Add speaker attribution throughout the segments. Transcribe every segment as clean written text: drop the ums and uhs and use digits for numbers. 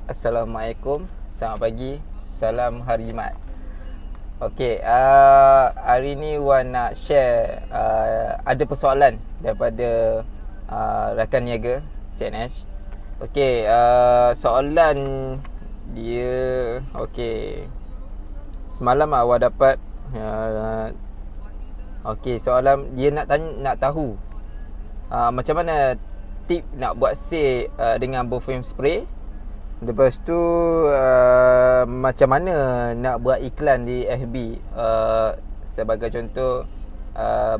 Speaker 1: Assalamualaikum, selamat pagi, salam hari Jumaat. Okey, hari ni Wan nak share ada persoalan daripada rakan niaga CNH. Okey, soalan dia, okey, semalam awak dapat okey, soalan dia nak tanya, nak tahu macam mana tip nak buat sale dengan perfume spray. Lepas tu macam mana nak buat iklan di FB, sebagai contoh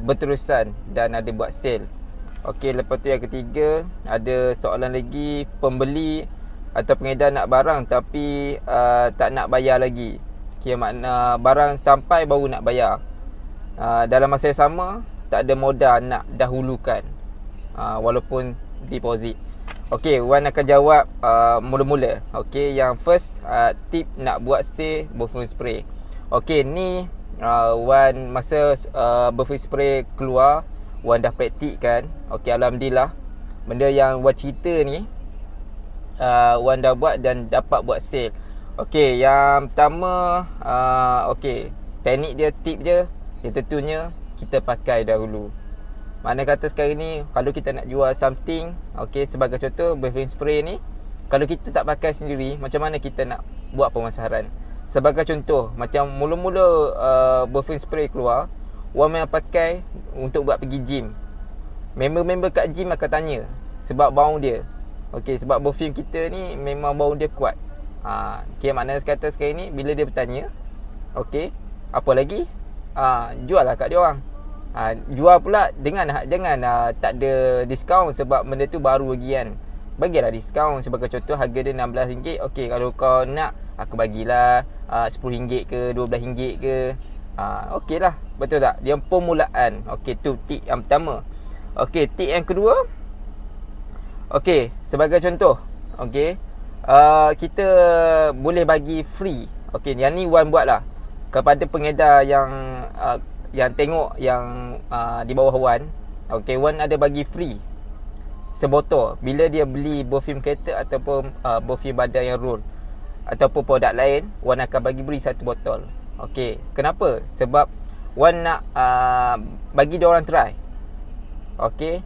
Speaker 1: berterusan dan ada buat sale. Okey, lepas tu yang ketiga, ada soalan lagi, pembeli atau pengedar nak barang tapi tak nak bayar lagi. Kira makna barang sampai baru nak bayar. Dalam masa yang sama tak ada modal nak dahulukan, walaupun deposit. Okey, Wan akan jawab mula-mula. Okey, yang first, tip nak buat sale perfume spray. Okey, ni Wan masa perfume spray keluar, Wan dah praktikkan. Okey, alhamdulillah. Benda yang Wan cerita ni Wan dah buat dan dapat buat sale. Okey, yang pertama, okey, teknik dia, tip dia, tentunya kita pakai dahulu. Mana kata sekarang ni, kalau kita nak jual something, okey, sebagai contoh perfume spray ni, kalau kita tak pakai sendiri, macam mana kita nak buat pemasaran? Sebagai contoh, macam mula-mula perfume spray keluar, Wan memang pakai untuk buat pergi gym. Member-member kat gym akan tanya sebab bau dia. Okey, sebab perfume kita ni memang bau dia kuat. Kira makna kata sekarang ni, bila dia bertanya, okey, apa lagi? Jual lah kat dia orang. Jual pula dengan jangan tak ada diskaun, sebab benda tu baru lagi kan. Bagilah diskaun. Sebagai contoh, harga dia RM16. Okey, kalau kau nak, aku bagilah RM10 ke RM12 ke. Okey lah, betul tak? Dia permulaan. Okey, tu tip yang pertama. Okey, tip yang kedua, okey, sebagai contoh, okey, kita boleh bagi free. Okey, yang ni Wan buat lah kepada pengedar yang tengok yang di bawah Wan. Okey, Wan ada bagi free sebotol bila dia beli perfume kereta ataupun perfume badan yang roll ataupun produk lain. Wan akan beri satu botol. Okey, kenapa? Sebab Wan nak bagi dia orang try. Okey,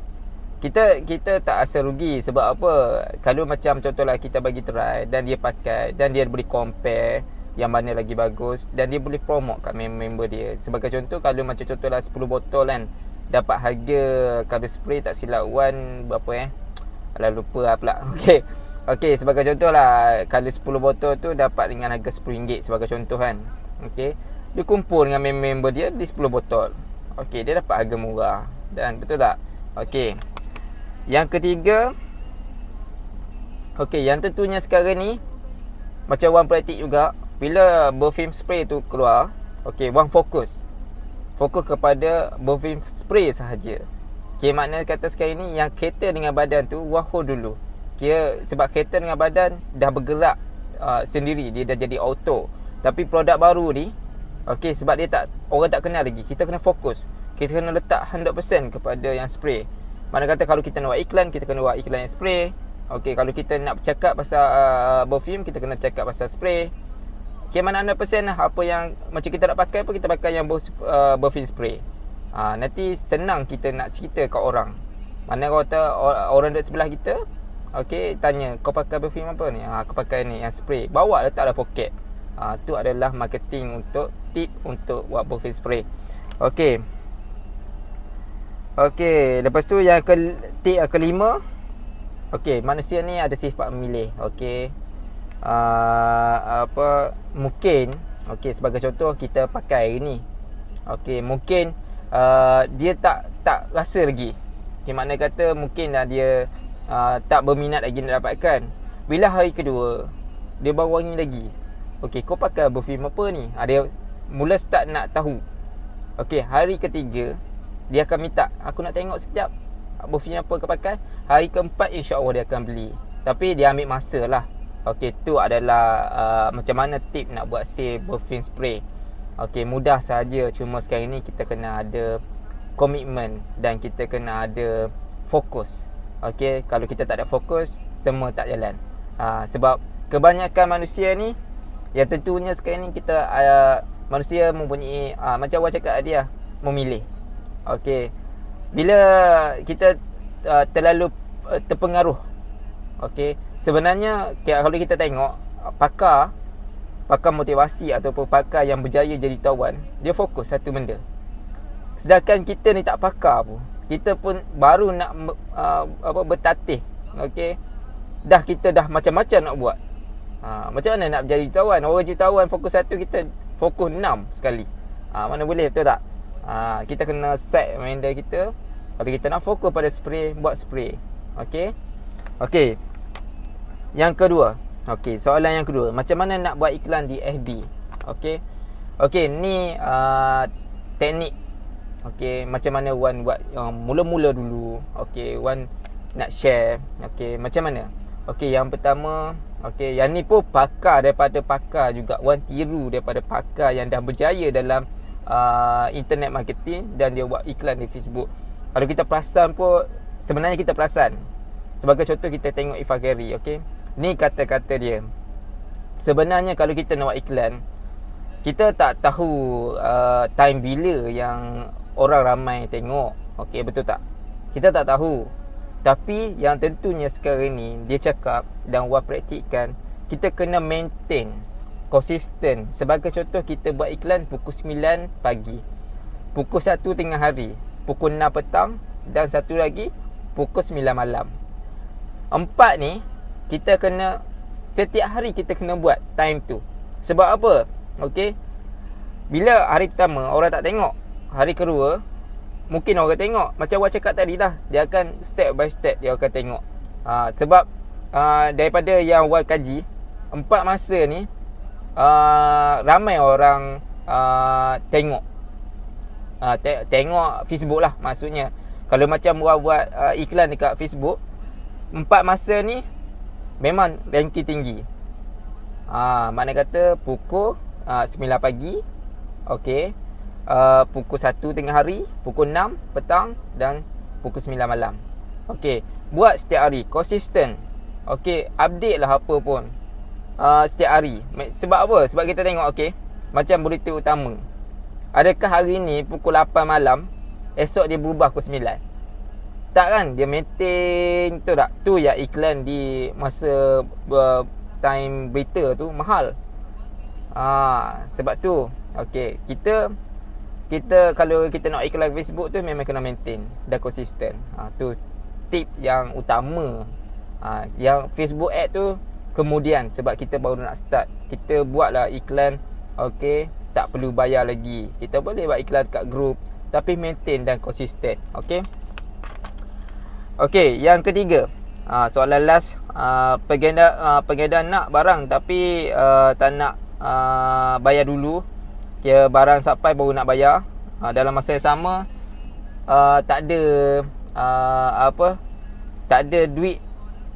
Speaker 1: kita tak rasa rugi. Sebab apa? Kalau macam contohlah kita bagi try dan dia pakai dan dia boleh compare yang mana lagi bagus, dan dia boleh promote kat member dia. Sebagai contoh, kalau macam contohlah 10 botol kan, dapat harga, kalau spray tak silap Wan berapa Alah, lupa lah pula. Okey, sebagai contoh lah, kalau 10 botol tu dapat dengan harga RM10 sebagai contoh kan. Okey, dia kumpul dengan member dia, beli 10 botol. Okey, dia dapat harga murah. Dan betul tak? Okey, yang ketiga, okey, yang tentunya sekarang ni macam Wan praktik juga, bila perfume spray tu keluar, okey, Wan fokus kepada perfume spray sahaja. Kira makna kata sekarang ni, yang kereta dengan badan tu Wan hold dulu. Kira sebab kereta dengan badan dah bergerak sendiri, dia dah jadi auto. Tapi produk baru ni, okey, sebab dia orang tak kenal lagi, kita kena fokus. Kita kena letak 100% kepada yang spray. Mana kata kalau kita nak buat iklan, kita kena buat iklan yang spray. Okey, kalau kita nak bercakap pasal perfume, kita kena bercakap pasal spray. Okay, mana 100% lah. Apa yang macam kita nak pakai pun, kita pakai yang perfume spray. Nanti senang kita nak cerita kat orang. Mana kata orang dekat sebelah kita, okay, tanya, kau pakai perfume apa ni? Aku pakai ni, yang spray. Bawa letak dalam poket. Tu adalah marketing untuk tip untuk buat perfume spray. Okay, lepas tu yang tip yang kelima, okay, manusia ni ada sifat memilih. Okay, mungkin, okey, sebagai contoh kita pakai ni, okey, mungkin dia tak rasa lagi. Okay, makna kata mungkin dia tak berminat lagi nak dapatkan. Bila hari kedua dia baru wangi lagi, okey, kau pakai perfume apa ni? Dia mula start nak tahu. Okey, hari ketiga dia akan minta, aku nak tengok sekejap perfume apa kau pakai. Hari keempat insya-Allah dia akan beli. Tapi dia ambil masa lah. Okey, tu adalah macam mana tip nak buat sale perfume spray. Okey, mudah saja. Cuma sekarang ni kita kena ada komitmen dan kita kena ada fokus. Okey, kalau kita tak ada fokus, semua tak jalan. Sebab kebanyakan manusia ni, yang tentunya sekarang ni kita manusia mempunyai macam orang cakap dia memilih. Okey. Bila kita terlalu terpengaruh, okey, sebenarnya kalau kita tengok pakar motivasi ataupun pakar yang berjaya jadi tawan, dia fokus satu benda. Sedangkan kita ni tak pakar pun, kita pun baru nak bertatih. Okey, kita dah macam-macam nak buat. Macam mana nak jadi jutawan? Orang jutawan fokus satu, kita fokus 6 sekali. Mana boleh, betul tak? Kita kena set reminder kita. Kalau kita nak fokus pada spray, buat spray. Okey. Yang kedua. Okey, soalan yang kedua, macam mana nak buat iklan di FB? Okey, ni teknik. Okey, macam mana Wan buat yang mula-mula dulu. Okey, Wan nak share. Okey, macam mana? Okey, yang pertama, okey, yang ni pun pakar daripada pakar juga. Wan tiru daripada pakar yang dah berjaya dalam internet marketing dan dia buat iklan di Facebook. Kalau kita perasan pun, sebenarnya kita perasan. Sebagai contoh, kita tengok Ifah Gary. Okey, ni kata-kata dia. Sebenarnya kalau kita nak buat iklan, kita tak tahu time bila yang orang ramai tengok. Okey, betul tak? Kita tak tahu. Tapi yang tentunya sekarang ni dia cakap dan Wan praktikkan, kita kena maintain konsisten. Sebagai contoh, kita buat iklan pukul 9 pagi, pukul 1 tengah hari, pukul 6 petang, dan satu lagi pukul 9 malam. 4 ni kita kena, setiap hari kita kena buat time tu. Sebab apa? Okey, bila hari pertama orang tak tengok, hari kedua mungkin orang tengok. Macam Wan cakap tadi dah, dia akan step by step dia akan tengok. Sebab daripada yang Wan kaji, 4 masa ni ramai orang tengok. Tengok Facebook lah maksudnya. Kalau macam Wan buat iklan dekat Facebook, 4 masa ni memang ranking tinggi. Mana kata pukul 9 pagi, okey, pukul 1 tengah hari, pukul 6 petang, dan pukul 9 malam. Okey, buat setiap hari, konsisten. Okey, update lah apa pun setiap hari. Sebab apa? Sebab kita tengok, okey, macam berita utama, adakah hari ni pukul 8 malam, esok dia berubah pukul 9? Tak kan? Dia maintain tu tak? Tu ya iklan di masa time berita tu mahal. Sebab tu, okey, kita kalau kita nak iklan Facebook tu memang kena maintain dan konsisten. Tu tip yang utama. Yang Facebook ad tu kemudian, sebab kita baru nak start. Kita buatlah iklan, okey, tak perlu bayar lagi. Kita boleh buat iklan kat group, tapi maintain dan konsisten. Okey, yang ketiga, soalan last, pengedar nak barang tapi tak nak bayar dulu. Kira barang sampai baru nak bayar. Dalam masa yang sama, tak ada tak ada duit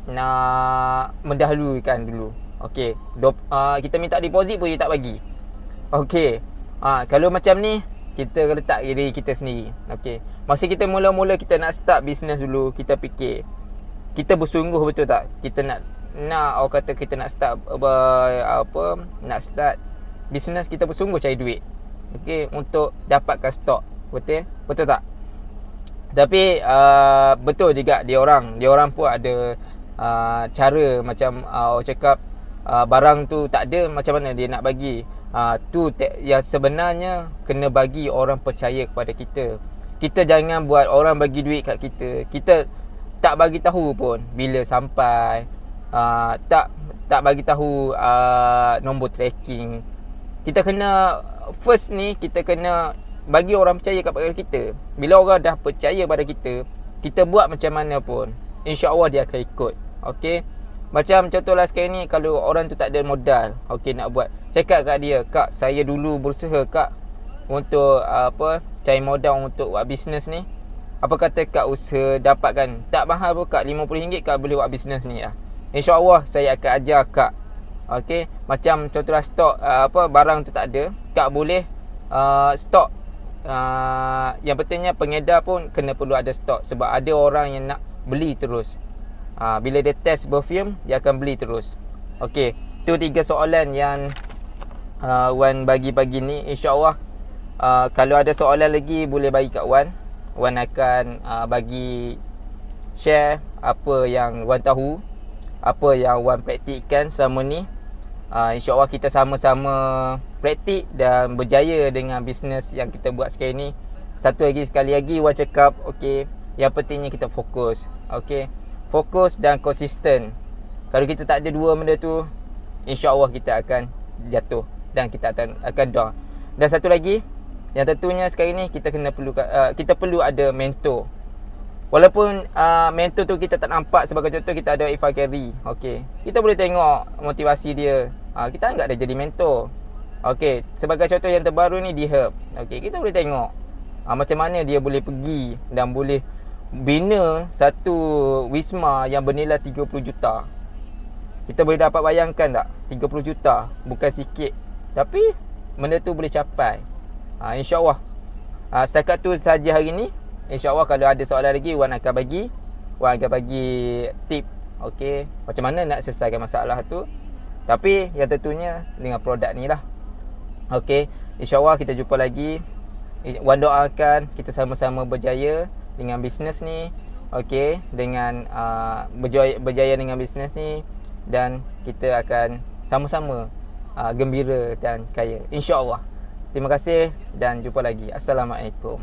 Speaker 1: nak mendahulukan dulu. Okey, kita minta deposit pun dia tak bagi. Okey, kalau macam ni, kita letak diri kita sendiri. Okey, masa kita mula-mula kita nak start bisnes dulu, kita fikir, kita bersungguh betul tak? Kita nak orang kata kita nak start nak start bisnes, kita bersungguh cari duit. Okey, untuk dapatkan stok. Betul tak? Tapi betul juga dia orang pun ada cara macam orang cakap, barang tu tak ada, macam mana dia nak bagi. Tu yang sebenarnya kena bagi orang percaya kepada kita. Kita jangan buat orang bagi duit kat kita, kita tak bagi tahu pun bila sampai, tak bagi tahu nombor tracking. Kita kena first ni, kita kena bagi orang percaya kepada kita. Bila orang dah percaya pada kita, kita buat macam mana pun, insya-Allah dia akan ikut. Okey, macam contohlah sekarang ni, kalau orang tu tak ada modal, okey, nak buat, cakap kat dia, "Kak, saya dulu berusaha kak untuk cari modal untuk buat bisnes ni. Apa kata kak usaha dapatkan, tak mahal pun kak, RM50 kak boleh buat bisnes ni lah. InsyaAllah saya akan ajar kak." Okey, macam contohlah stok barang tu tak ada, kak boleh stok. Yang pentingnya pengedar pun kena perlu ada stok, sebab ada orang yang nak beli terus. Bila dia test perfume, dia akan beli terus. Okey, tu 3 soalan yang Wan bagi pagi ni. InsyaAllah kalau ada soalan lagi boleh bagi kat Wan. Wan akan bagi share apa yang Wan tahu, apa yang Wan praktikkan selama ni. InsyaAllah kita sama-sama praktik dan berjaya dengan bisnes yang kita buat sekarang ni. Sekali lagi Wan cakap, okey, yang pentingnya kita fokus. Okey, fokus dan konsisten. Kalau kita tak ada dua benda tu, InsyaAllah kita akan jatuh dan kita akan down. Dan satu lagi, yang tentunya sekarang ni kita perlu ada mentor. Walaupun mentor tu kita tak nampak, sebagai contoh kita ada Ifah Carey. Okey, kita boleh tengok motivasi dia. Kita anggap dia jadi mentor. Okey, sebagai contoh yang terbaru ni Dihab. Okey, kita boleh tengok macam mana dia boleh pergi dan boleh bina satu wisma yang bernilai 30 juta. Kita boleh dapat bayangkan tak, 30 juta bukan sikit. Tapi benda tu boleh capai. InsyaAllah setakat tu saja hari ni. InsyaAllah kalau ada soalan lagi, Wan akan bagi tip, okey, macam mana nak selesaikan masalah tu. Tapi yang tentunya dengan produk ni lah. Okey, InsyaAllah kita jumpa lagi. Wan doakan kita sama-sama berjaya dengan bisnes ni. Okey, dengan berjaya dengan bisnes ni. Dan kita akan sama-sama gembira dan kaya, InsyaAllah. Terima kasih dan jumpa lagi. Assalamualaikum.